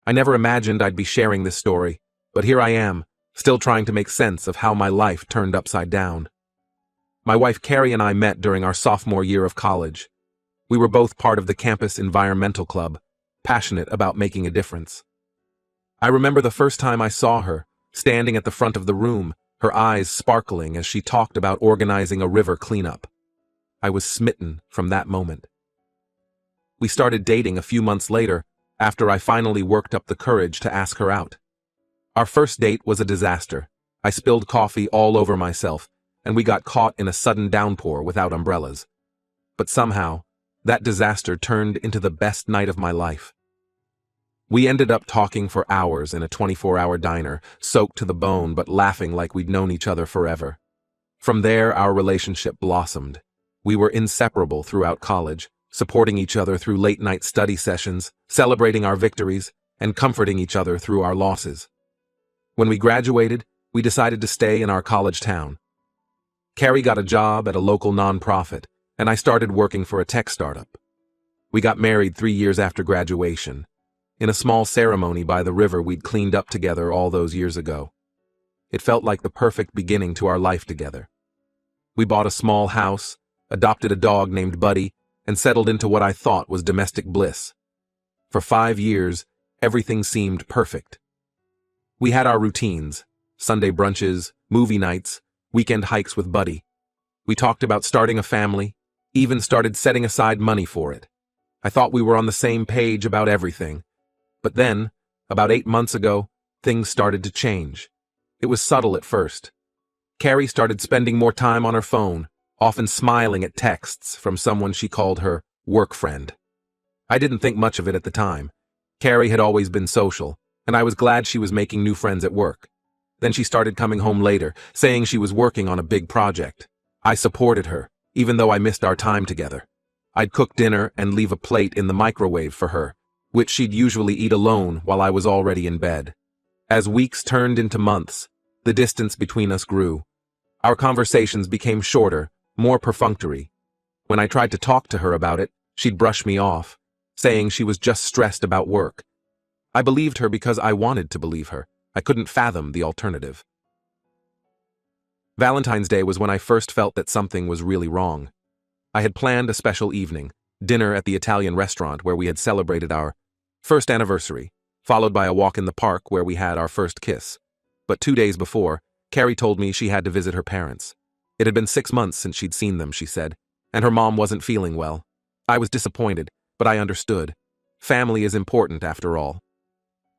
I never imagined I'd be sharing this story, but here I am, still trying to make sense of how my life turned upside down. My wife Carrie and I met during our sophomore year of college. We were both part of the campus environmental club, passionate about making a difference. I remember the first time I saw her, standing at the front of the room, her eyes sparkling as she talked about organizing a river cleanup. I was smitten from that moment. We started dating a few months later, after I finally worked up the courage to ask her out. Our first date was a disaster. I spilled coffee all over myself, and we got caught in a sudden downpour without umbrellas. But somehow, that disaster turned into the best night of my life. We ended up talking for hours in a 24-hour diner, soaked to the bone but laughing like we'd known each other forever. From there, our relationship blossomed. We were inseparable throughout college, supporting each other through late-night study sessions, celebrating our victories, and comforting each other through our losses. When we graduated, we decided to stay in our college town. Carrie got a job at a local nonprofit, and I started working for a tech startup. We got married 3 years after graduation, in a small ceremony by the river we'd cleaned up together all those years ago. It felt like the perfect beginning to our life together. We bought a small house, adopted a dog named Buddy, and settled into what I thought was domestic bliss. For 5 years, everything seemed perfect. We had our routines, Sunday brunches, movie nights, weekend hikes with Buddy. We talked about starting a family, even started setting aside money for it. I thought we were on the same page about everything. But then, about 8 months ago, things started to change. It was subtle at first. Carrie started spending more time on her phone, often smiling at texts from someone she called her work friend. I didn't think much of it at the time. Carrie had always been social, and I was glad she was making new friends at work. Then she started coming home later, saying she was working on a big project. I supported her, even though I missed our time together. I'd cook dinner and leave a plate in the microwave for her, which she'd usually eat alone while I was already in bed. As weeks turned into months, the distance between us grew. Our conversations became shorter, more perfunctory. When I tried to talk to her about it, she'd brush me off, saying she was just stressed about work. I believed her because I wanted to believe her. I couldn't fathom the alternative. Valentine's Day was when I first felt that something was really wrong. I had planned a special evening, dinner at the Italian restaurant where we had celebrated our first anniversary, followed by a walk in the park where we had our first kiss. But 2 days before, Carrie told me she had to visit her parents. It had been 6 months since she'd seen them, she said, and her mom wasn't feeling well. I was disappointed, but I understood. Family is important after all.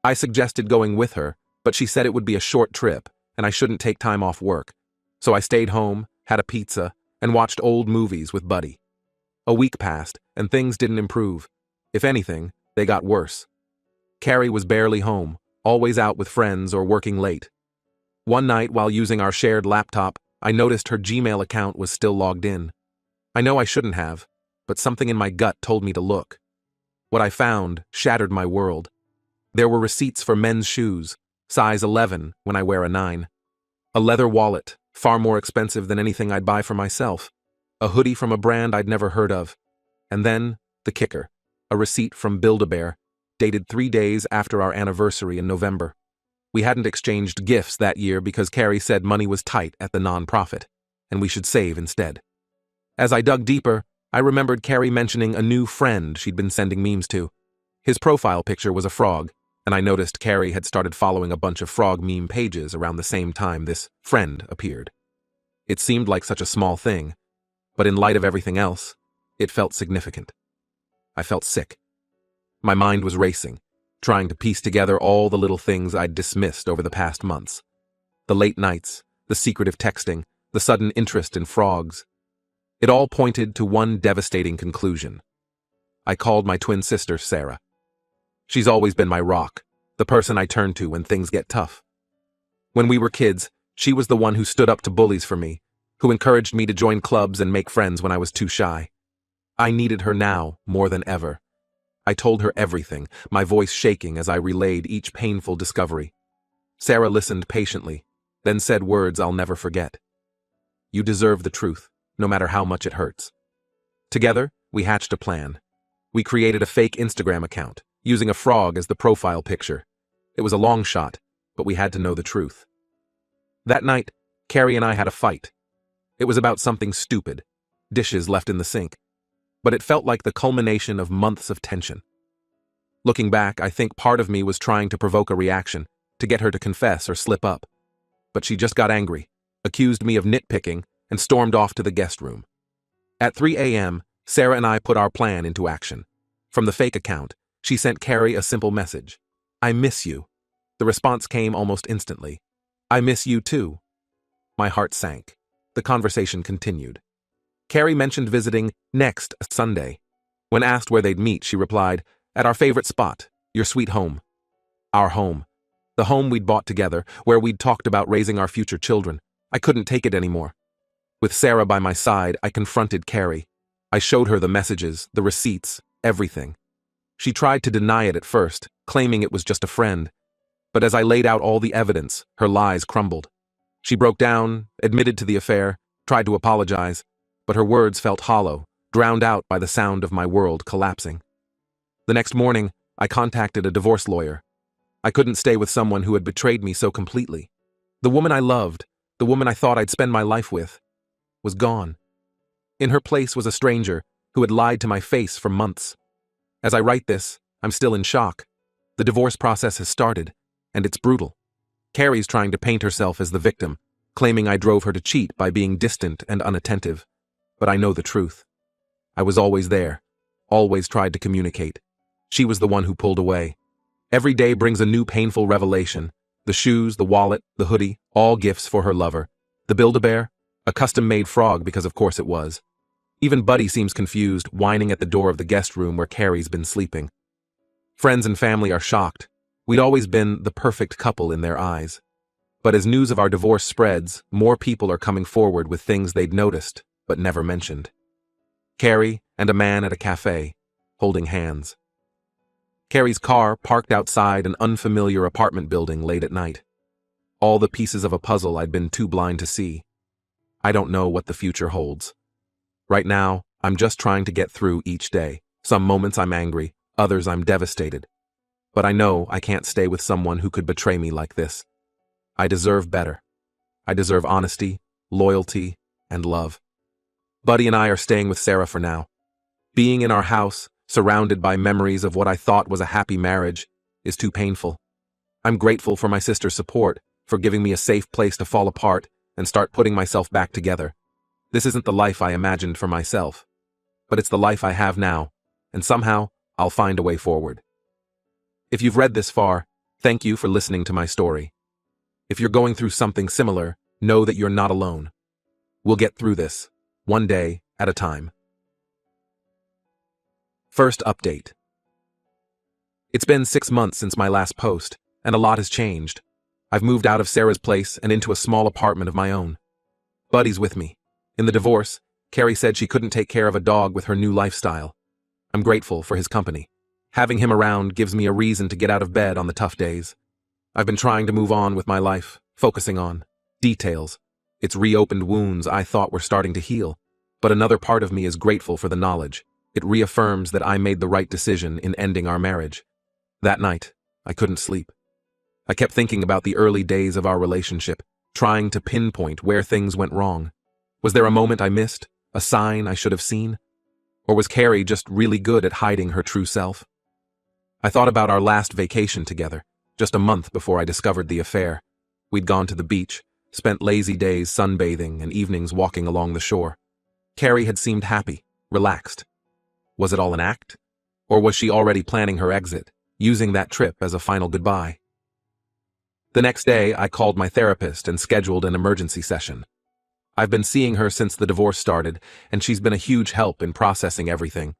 I suggested going with her, but she said it would be a short trip, and I shouldn't take time off work. So I stayed home, had a pizza, and watched old movies with Buddy. A week passed, and things didn't improve. If anything, they got worse. Carrie was barely home, always out with friends or working late. One night, while using our shared laptop, I noticed her Gmail account was still logged in. I know I shouldn't have, but something in my gut told me to look. What I found shattered my world. There were receipts for men's shoes, size 11 when I wear a 9. A leather wallet, far more expensive than anything I'd buy for myself. A hoodie from a brand I'd never heard of. And then, the kicker, a receipt from Build-A-Bear, dated 3 days after our anniversary in November. We hadn't exchanged gifts that year because Carrie said money was tight at the nonprofit, and we should save instead. As I dug deeper, I remembered Carrie mentioning a new friend she'd been sending memes to. His profile picture was a frog, and I noticed Carrie had started following a bunch of frog meme pages around the same time this friend appeared. It seemed like such a small thing, but in light of everything else, it felt significant. I felt sick. My mind was racing, trying to piece together all the little things I'd dismissed over the past months. The late nights, the secretive texting, the sudden interest in frogs. It all pointed to one devastating conclusion. I called my twin sister, Sarah. She's always been my rock, the person I turn to when things get tough. When we were kids, she was the one who stood up to bullies for me, who encouraged me to join clubs and make friends when I was too shy. I needed her now more than ever. I told her everything, my voice shaking as I relayed each painful discovery. Sarah listened patiently, then said words I'll never forget. You deserve the truth, no matter how much it hurts. Together, we hatched a plan. We created a fake Instagram account, using a frog as the profile picture. It was a long shot, but we had to know the truth. That night, Carrie and I had a fight. It was about something stupid, dishes left in the sink, but it felt like the culmination of months of tension. Looking back, I think part of me was trying to provoke a reaction, to get her to confess or slip up. But she just got angry, accused me of nitpicking, and stormed off to the guest room. At 3 a.m., Sarah and I put our plan into action. From the fake account, she sent Carrie a simple message. "I miss you." The response came almost instantly. "I miss you too." My heart sank. The conversation continued. Carrie mentioned visiting next Sunday. When asked where they'd meet, she replied, "At our favorite spot, your sweet home." Our home. The home we'd bought together, where we'd talked about raising our future children. I couldn't take it anymore. With Sarah by my side, I confronted Carrie. I showed her the messages, the receipts, everything. She tried to deny it at first, claiming it was just a friend. But as I laid out all the evidence, her lies crumbled. She broke down, admitted to the affair, tried to apologize, but her words felt hollow, drowned out by the sound of my world collapsing. The next morning, I contacted a divorce lawyer. I couldn't stay with someone who had betrayed me so completely. The woman I loved, the woman I thought I'd spend my life with, was gone. In her place was a stranger who had lied to my face for months. As I write this, I'm still in shock. The divorce process has started, and it's brutal. Carrie's trying to paint herself as the victim, claiming I drove her to cheat by being distant and unattentive. But I know the truth. I was always there, always tried to communicate. She was the one who pulled away. Every day brings a new painful revelation. The shoes, the wallet, the hoodie, all gifts for her lover. The Build-A-Bear? A custom-made frog because of course it was. Even Buddy seems confused, whining at the door of the guest room where Carrie's been sleeping. Friends and family are shocked. We'd always been the perfect couple in their eyes. But as news of our divorce spreads, more people are coming forward with things they'd noticed, but never mentioned. Carrie and a man at a cafe, holding hands. Carrie's car parked outside an unfamiliar apartment building late at night. All the pieces of a puzzle I'd been too blind to see. I don't know what the future holds. Right now, I'm just trying to get through each day. Some moments I'm angry, others I'm devastated. But I know I can't stay with someone who could betray me like this. I deserve better. I deserve honesty, loyalty, and love. Buddy and I are staying with Sarah for now. Being in our house, surrounded by memories of what I thought was a happy marriage, is too painful. I'm grateful for my sister's support, for giving me a safe place to fall apart and start putting myself back together. This isn't the life I imagined for myself, but it's the life I have now, and somehow I'll find a way forward. If you've read this far, thank you for listening to my story. If you're going through something similar, know that you're not alone. We'll get through this, one day at a time. First update. It's been 6 months since my last post, and a lot has changed. I've moved out of Sarah's place and into a small apartment of my own. Buddy's with me. In the divorce, Carrie said she couldn't take care of a dog with her new lifestyle. I'm grateful for his company. Having him around gives me a reason to get out of bed on the tough days. I've been trying to move on with my life, focusing on details. It's reopened wounds I thought were starting to heal, but another part of me is grateful for the knowledge. It reaffirms that I made the right decision in ending our marriage. That night, I couldn't sleep. I kept thinking about the early days of our relationship, trying to pinpoint where things went wrong. Was there a moment I missed, a sign I should have seen? Or was Carrie just really good at hiding her true self? I thought about our last vacation together, just a month before I discovered the affair. We'd gone to the beach, spent lazy days sunbathing and evenings walking along the shore. Carrie had seemed happy, relaxed. Was it all an act? Or was she already planning her exit, using that trip as a final goodbye? The next day, I called my therapist and scheduled an emergency session. I've been seeing her since the divorce started, and she's been a huge help in processing everything.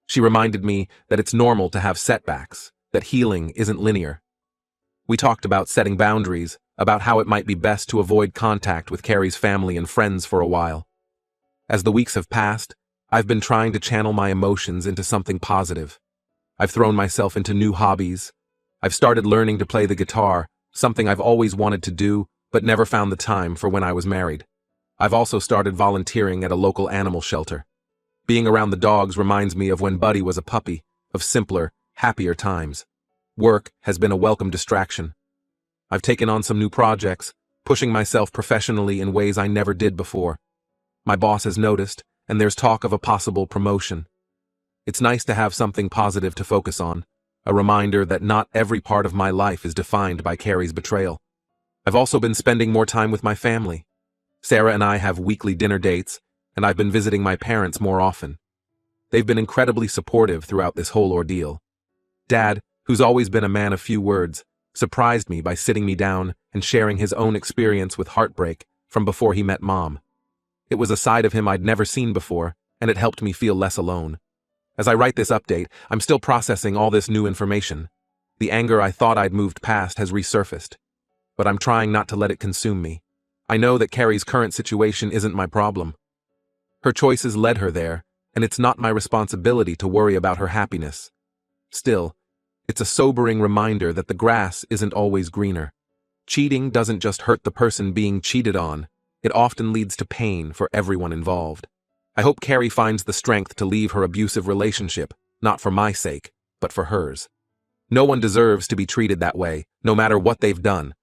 She reminded me that it's normal to have setbacks, that healing isn't linear. We talked about setting boundaries, about how it might be best to avoid contact with Carrie's family and friends for a while. As the weeks have passed, I've been trying to channel my emotions into something positive. I've thrown myself into new hobbies. I've started learning to play the guitar, something I've always wanted to do, but never found the time for when I was married. I've also started volunteering at a local animal shelter. Being around the dogs reminds me of when Buddy was a puppy, of simpler, happier times. Work has been a welcome distraction. I've taken on some new projects, pushing myself professionally in ways I never did before. My boss has noticed, and there's talk of a possible promotion. It's nice to have something positive to focus on, a reminder that not every part of my life is defined by Carrie's betrayal. I've also been spending more time with my family. Sarah and I have weekly dinner dates, and I've been visiting my parents more often. They've been incredibly supportive throughout this whole ordeal. Dad, who's always been a man of few words, surprised me by sitting me down and sharing his own experience with heartbreak from before he met Mom. It was a side of him I'd never seen before, and it helped me feel less alone. As I write this update, I'm still processing all this new information. The anger I thought I'd moved past has resurfaced, but I'm trying not to let it consume me. I know that Carrie's current situation isn't my problem. Her choices led her there, and it's not my responsibility to worry about her happiness. Still, it's a sobering reminder that the grass isn't always greener. Cheating doesn't just hurt the person being cheated on, it often leads to pain for everyone involved. I hope Carrie finds the strength to leave her abusive relationship, not for my sake, but for hers. No one deserves to be treated that way, no matter what they've done.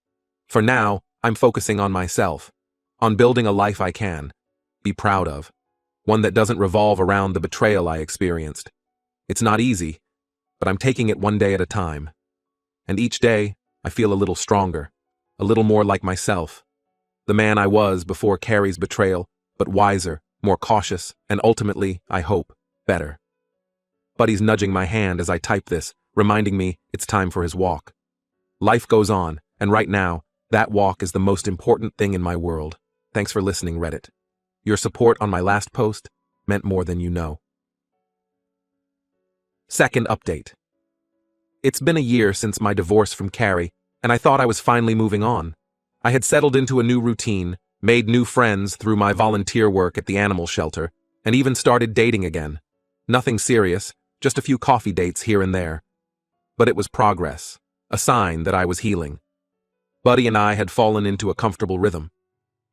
For now, I'm focusing on myself, on building a life I can be proud of, one that doesn't revolve around the betrayal I experienced. It's not easy, but I'm taking it one day at a time. And each day, I feel a little stronger, a little more like myself. The man I was before Carrie's betrayal, but wiser, more cautious, and ultimately, I hope, better. Buddy's nudging my hand as I type this, reminding me it's time for his walk. Life goes on, and right now, that walk is the most important thing in my world. Thanks for listening, Reddit. Your support on my last post meant more than you know. Second update. It's been a year since my divorce from Carrie, and I thought I was finally moving on. I had settled into a new routine, made new friends through my volunteer work at the animal shelter, and even started dating again. Nothing serious, just a few coffee dates here and there. But it was progress, a sign that I was healing. Buddy and I had fallen into a comfortable rhythm.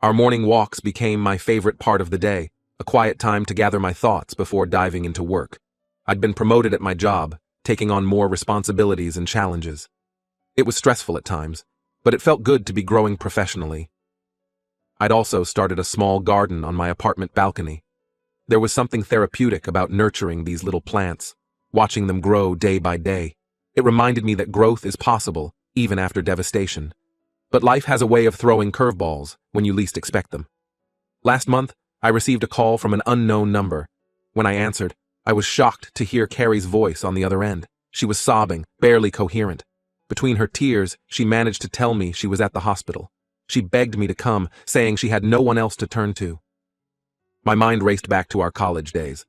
Our morning walks became my favorite part of the day, a quiet time to gather my thoughts before diving into work. I'd been promoted at my job, taking on more responsibilities and challenges. It was stressful at times, but it felt good to be growing professionally. I'd also started a small garden on my apartment balcony. There was something therapeutic about nurturing these little plants, watching them grow day by day. It reminded me that growth is possible, even after devastation. But life has a way of throwing curveballs when you least expect them. Last month, I received a call from an unknown number. When I answered, I was shocked to hear Carrie's voice on the other end. She was sobbing, barely coherent. Between her tears, she managed to tell me she was at the hospital. She begged me to come, saying she had no one else to turn to. My mind raced back to our college days.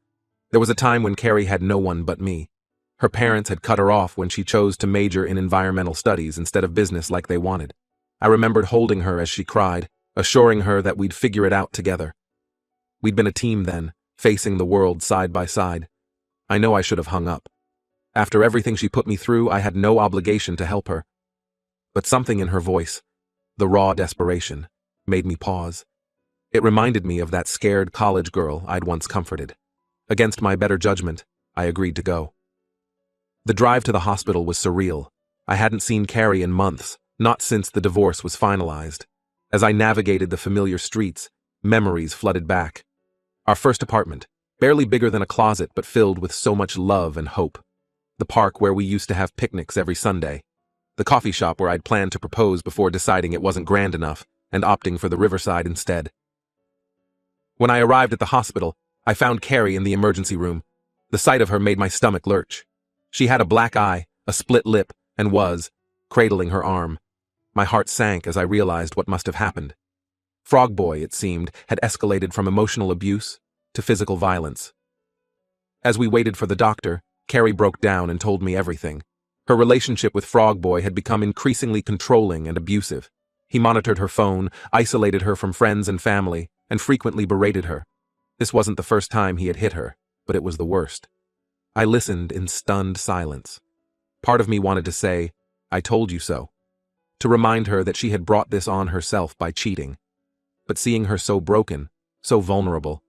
There was a time when Carrie had no one but me. Her parents had cut her off when she chose to major in environmental studies instead of business like they wanted. I remembered holding her as she cried, assuring her that we'd figure it out together. We'd been a team then, facing the world side by side. I know I should have hung up. After everything she put me through, I had no obligation to help her. But something in her voice, the raw desperation, made me pause. It reminded me of that scared college girl I'd once comforted. Against my better judgment, I agreed to go. The drive to the hospital was surreal. I hadn't seen Carrie in months, not since the divorce was finalized. As I navigated the familiar streets, memories flooded back. Our first apartment, barely bigger than a closet but filled with so much love and hope. The park where we used to have picnics every Sunday. The coffee shop where I'd planned to propose before deciding it wasn't grand enough and opting for the riverside instead. When I arrived at the hospital, I found Carrie in the emergency room. The sight of her made my stomach lurch. She had a black eye, a split lip, and was cradling her arm. My heart sank as I realized what must have happened. Frog Boy, it seemed, had escalated from emotional abuse to physical violence. As we waited for the doctor, Carrie broke down and told me everything. Her relationship with Frog Boy had become increasingly controlling and abusive. He monitored her phone, isolated her from friends and family, and frequently berated her. This wasn't the first time he had hit her, but it was the worst. I listened in stunned silence. Part of me wanted to say, "I told you so," to remind her that she had brought this on herself by cheating. But seeing her so broken, so vulnerable,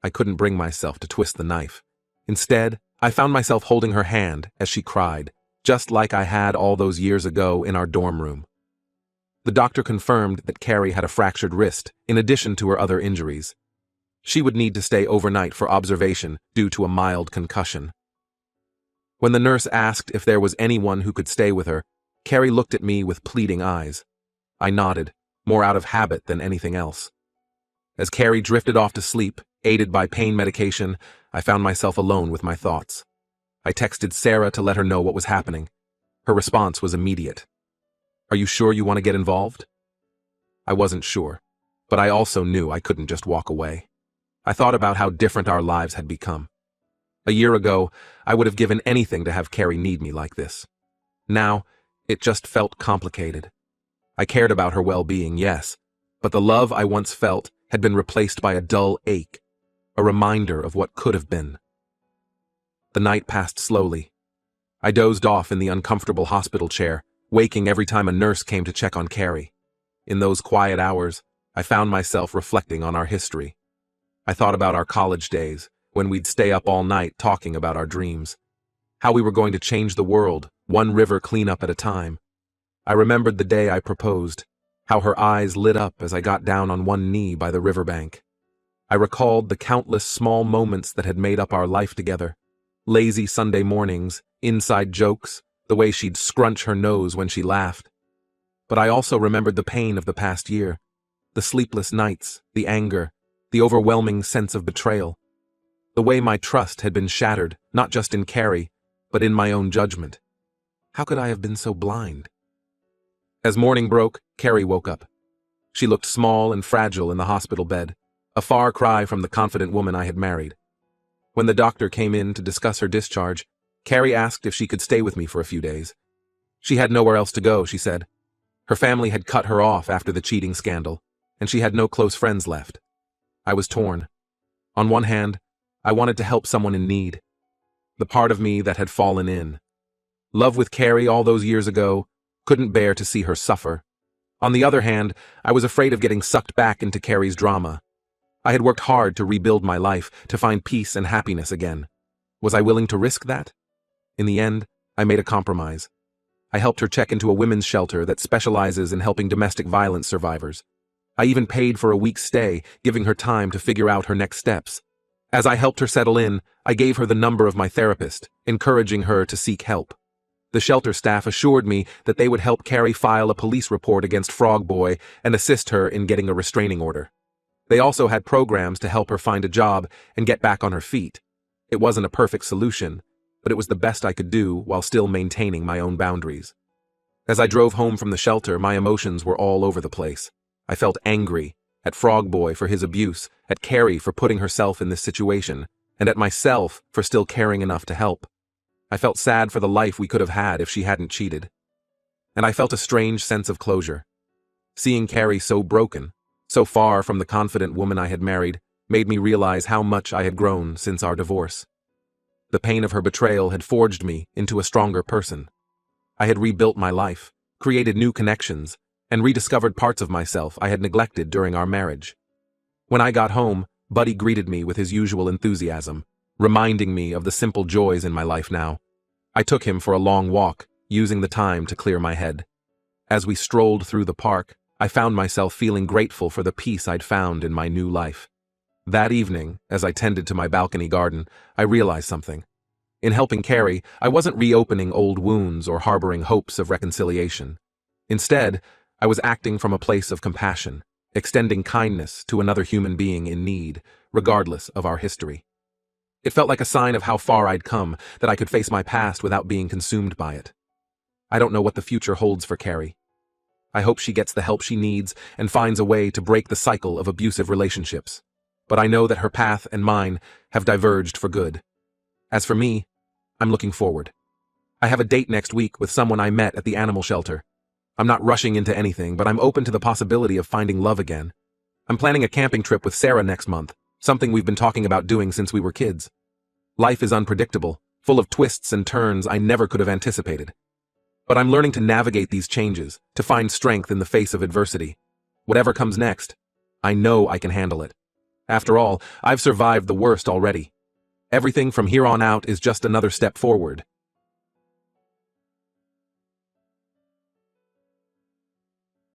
I couldn't bring myself to twist the knife. Instead, I found myself holding her hand as she cried, just like I had all those years ago in our dorm room. The doctor confirmed that Carrie had a fractured wrist, in addition to her other injuries. She would need to stay overnight for observation due to a mild concussion. When the nurse asked if there was anyone who could stay with her, Carrie looked at me with pleading eyes. I nodded, more out of habit than anything else. As Carrie drifted off to sleep, aided by pain medication, I found myself alone with my thoughts. I texted Sarah to let her know what was happening. Her response was immediate. "Are you sure you want to get involved?" I wasn't sure, but I also knew I couldn't just walk away. I thought about how different our lives had become. A year ago, I would have given anything to have Carrie need me like this. Now, it just felt complicated. I cared about her well-being, yes, but the love I once felt had been replaced by a dull ache, a reminder of what could have been. The night passed slowly. I dozed off in the uncomfortable hospital chair, waking every time a nurse came to check on Carrie. In those quiet hours, I found myself reflecting on our history. I thought about our college days, when we'd stay up all night talking about our dreams. How we were going to change the world, one river cleanup at a time. I remembered the day I proposed, how her eyes lit up as I got down on one knee by the riverbank. I recalled the countless small moments that had made up our life together. Lazy Sunday mornings, inside jokes, the way she'd scrunch her nose when she laughed. But I also remembered the pain of the past year, the sleepless nights, the anger, the overwhelming sense of betrayal. The way my trust had been shattered, not just in Carrie, but in my own judgment. How could I have been so blind? As morning broke, Carrie woke up. She looked small and fragile in the hospital bed, a far cry from the confident woman I had married. When the doctor came in to discuss her discharge, Carrie asked if she could stay with me for a few days. She had nowhere else to go, she said. Her family had cut her off after the cheating scandal, and she had no close friends left. I was torn. On one hand, I wanted to help someone in need, the part of me that had fallen in. Love with Carrie all those years ago, couldn't bear to see her suffer. On the other hand, I was afraid of getting sucked back into Carrie's drama. I had worked hard to rebuild my life, to find peace and happiness again. Was I willing to risk that? In the end, I made a compromise. I helped her check into a women's shelter that specializes in helping domestic violence survivors. I even paid for a week's stay, giving her time to figure out her next steps. As I helped her settle in, I gave her the number of my therapist, encouraging her to seek help. The shelter staff assured me that they would help Carrie file a police report against Frog Boy and assist her in getting a restraining order. They also had programs to help her find a job and get back on her feet. It wasn't a perfect solution, but it was the best I could do while still maintaining my own boundaries. As I drove home from the shelter, my emotions were all over the place. I felt angry at Frog Boy for his abuse, at Carrie for putting herself in this situation, and at myself for still caring enough to help. I felt sad for the life we could have had if she hadn't cheated. And I felt a strange sense of closure. Seeing Carrie so broken, so far from the confident woman I had married, made me realize how much I had grown since our divorce. The pain of her betrayal had forged me into a stronger person. I had rebuilt my life, created new connections, and rediscovered parts of myself I had neglected during our marriage. When I got home, Buddy greeted me with his usual enthusiasm, reminding me of the simple joys in my life now. I took him for a long walk, using the time to clear my head. As we strolled through the park, I found myself feeling grateful for the peace I'd found in my new life. That evening, as I tended to my balcony garden, I realized something. In helping Carrie, I wasn't reopening old wounds or harboring hopes of reconciliation. Instead, I was acting from a place of compassion, extending kindness to another human being in need, regardless of our history. It felt like a sign of how far I'd come, that I could face my past without being consumed by it. I don't know what the future holds for Carrie. I hope she gets the help she needs and finds a way to break the cycle of abusive relationships. But I know that her path and mine have diverged for good. As for me, I'm looking forward. I have a date next week with someone I met at the animal shelter. I'm not rushing into anything, but I'm open to the possibility of finding love again. I'm planning a camping trip with Sarah next month, something we've been talking about doing since we were kids. Life is unpredictable, full of twists and turns I never could have anticipated. But I'm learning to navigate these changes, to find strength in the face of adversity. Whatever comes next, I know I can handle it. After all, I've survived the worst already. Everything from here on out is just another step forward.